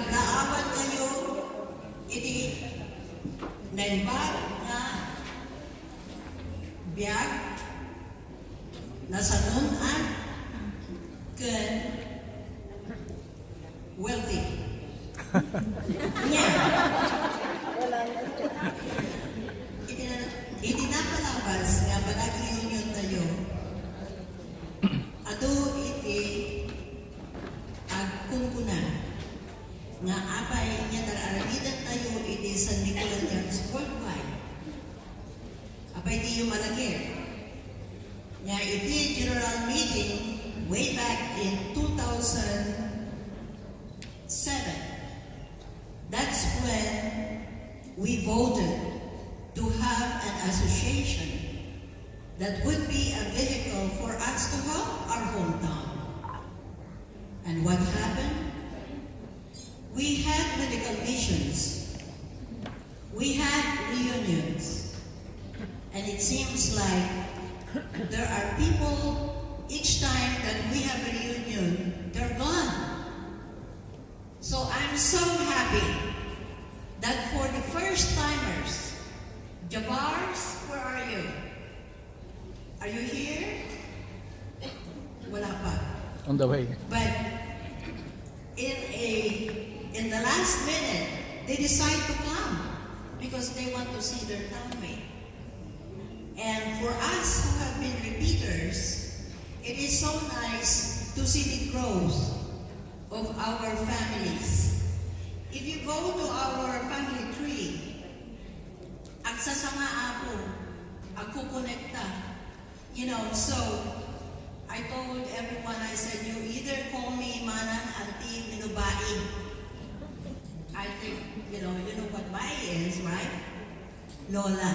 nagdaawan kayo, iti naibag na biyag na sanunan ken wealthy. Nya. Iti napalabas nga panag-reunion tayo. Ato iti agkungkunan nga apay niya dararagidan tayo iti San Nicolaians worldwide. Apay di yung malagir. Nga iti general meeting way back in 2007. That's when we voted to have an association that would be a vehicle for us to help our hometown. And what happened? We had medical missions. We had reunions. And it seems like there are people, each time that we have a reunion, they're gone. So I'm so happy that for the first timers, Jabars, where are you? Are you here? Wala pa. On the way. But in the last minute, they decide to come because they want to see their townmate. And for us who have been repeaters, it is so nice to see the growth of our families. If you go to our family tree, agsasanga ako konekta. You know, so I told everyone, I said, you either call me Manang Auntie Minubai. I think, you know what Bai is, right? Lola.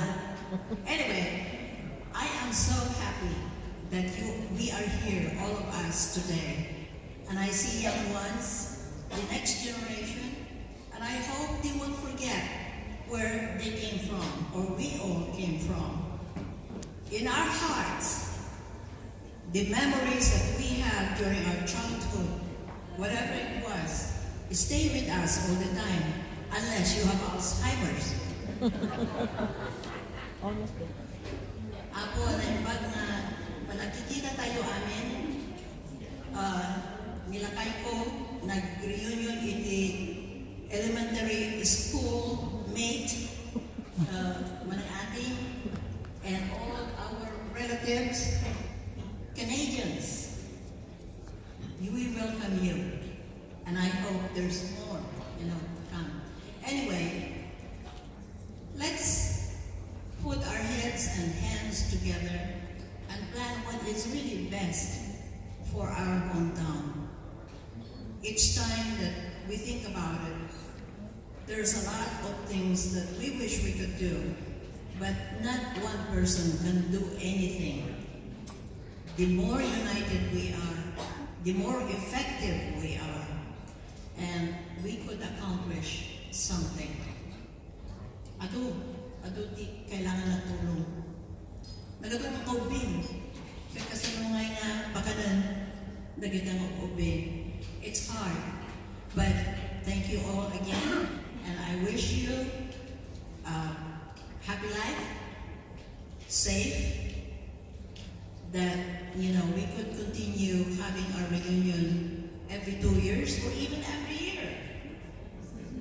Anyway, I am so happy that we are here, all of us today. And I see young ones, the next generation, and I hope they won't forget where they came from, or we all came from. In our hearts, the memories that we have during our childhood, whatever it was, stay with us all the time, unless you have Alzheimer's. Ako, naibag na panagkikita tayo amin, nilakay ko, nag-reunion iti elementary school mate, manang ating, and all our relatives, Canadians. We welcome you, and I hope there's more, to come. Anyway, let's put our heads and hands together and plan what is really best for our hometown. Each time that we think about it, there's a lot of things that we wish we could do, but not one person can do anything. The more united we are, the more effective we are, and we could accomplish something. Ado di kailangan na tulong. Nagatulong ko bin, kaya kasanungay nga bakadan, nagitang ko bin. It's hard, but thank you all again, and I wish you a happy life, safe, that we could continue having our reunion every 2 years or even every year.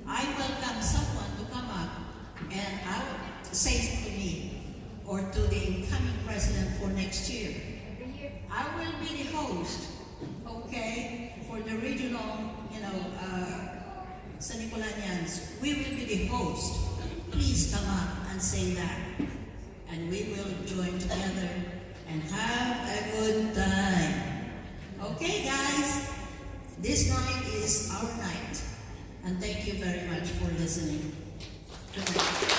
I welcome someone to come up and say to me or to the incoming president for next year. I will be the host, okay, for the regional, San Nicolaians. We will be the host. Please come up and say that, and we will join together and have a good time. Okay, guys, this night is our night, and thank you very much for listening. Good night.